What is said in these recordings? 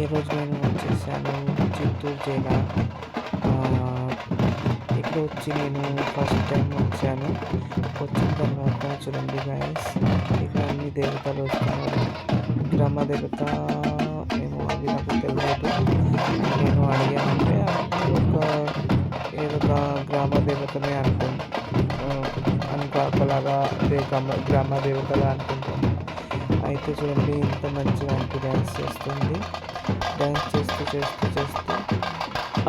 ఈరోజు నేను వచ్చేసాను చిత్తూరు జిల్లా. ఆహ్, ఇక్కడ వచ్చి నేను ఫస్ట్ టైం వచ్చాను. వచ్చిన తర్వాత చూడండి గైస్, ఇక్కడ అన్ని దేవతలు వస్తున్నారు. గ్రామ దేవత ఏమో అది నాకు తెలియదు. నేను అడిగానంటే ఒక ఏదో గ్రామ దేవతనే ఒకలాగా అదే గ్రామ దేవతలా అనుకుంటాను. అయితే చూడండి ఇంత మంచిగా అంటే డ్యాన్స్ చేస్తుంది. డ్యాన్స్ చేస్తూ చేస్తూ చేస్తూ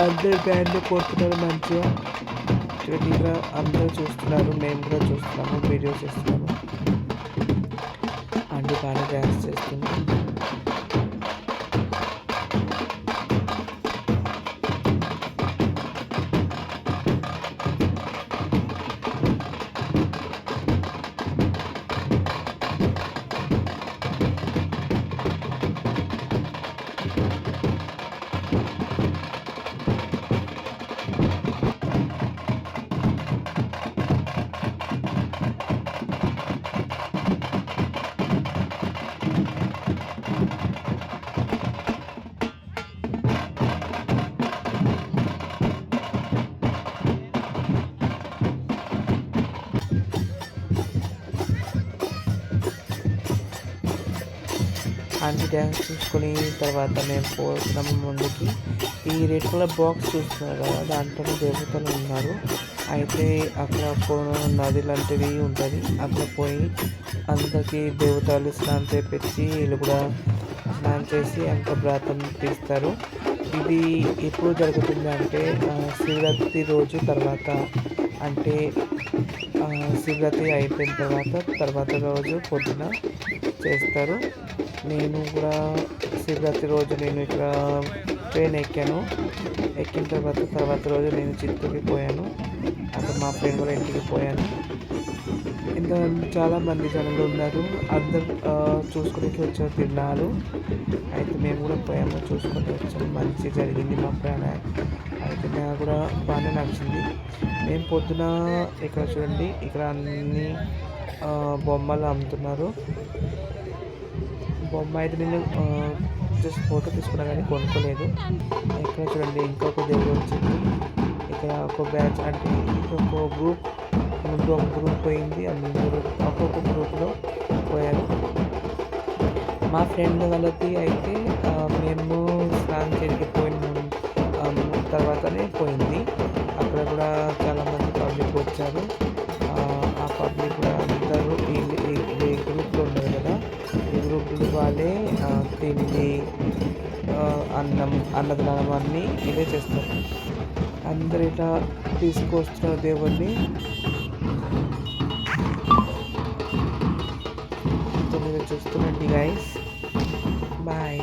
అందరు బ్యాండ్ కొడుతున్నారు మంచిగా. చూడండి ఇక్కడ అందరూ చూస్తున్నారు, మేము కూడా చూస్తున్నాము, వీడియో చేస్తున్నాము. అంటే బాగా డ్యాన్స్ చేస్తుంది. అన్ని డ్యాన్స్ చూసుకొని తర్వాత మేము పోతున్నాము ముందుకి. ఈ రెడ్ కలర్ బాక్స్ చూస్తున్నారు కదా, దాంట్లో దేవతలు ఉన్నారు. అయితే అక్కడ నది లాంటిది ఉంటుంది. అక్కడ పోయి అందరికీ దేవతలు స్నానం చేపించి వీళ్ళు కూడా స్నానం చేసి అంత వ్రతం తీస్తారు. ఇది ఎప్పుడు జరుగుతుంది అంటే శివరాత్రి రోజు తర్వాత, అంటే శివరాత్రి అయిపోయిన తర్వాత రోజు పొద్దున చేస్తారు. నేను కూడా శివరాత్రి రోజు నేను ఇక్కడ ట్రైన్ ఎక్కాను. ఎక్కిన తర్వాత రోజు నేను చిత్తూరుకి పోయాను. అక్కడ మా ఫ్రెండ్ వాళ్ళ ఇంటికి పోయాను. ఇంకా చాలామంది జనాలు ఉన్నారు. అందరు చూసుకునేకి వచ్చారు తిన్నారు. అయితే మేము కూడా పోయాము, చూసుకొని వచ్చాము. మంచి జరిగింది మా ప్రయాణం. అయితే నాకు కూడా బాగానే నచ్చింది. మేము పొద్దున ఇక్కడ చూడండి, ఇక్కడ అన్ని బొమ్మలు అమ్ముతున్నారు. బొమ్మ అయితే నేను జస్ట్ ఫోటో తీసుకున్నా కానీ కొనుక్కోలేదు. ఇక్కడ చూడండి ఇంకొక దేవుడు వచ్చింది. ఇక్కడ ఒక బ్యాచ్ అంటే ఇంకొక గ్రూప్ ముందు ఒక గ్రూప్ పోయింది, అందరూ ఒక్కొక్క గ్రూప్లో పోయారు. మా ఫ్రెండ్ వాళ్ళకి అయితే మేము స్నానం చేయడానికి పోయిన తర్వాతనే పోయింది. అక్కడ కూడా చాలామంది పబ్లిక్ వచ్చారు. ఆ పబ్లిక్ కూడా అందరూ ఈ గ్రూప్లో ఉన్నారు కదా, ఈ గ్రూప్లో వాళ్ళే తిండి, అన్నదానం అన్నీ ఇవే చేస్తారు. అందరు ఇట్లా తీసుకొస్తున్నారు దేవుణ్ణి. మీరు చూస్తుండండి గైస్. బాయ్.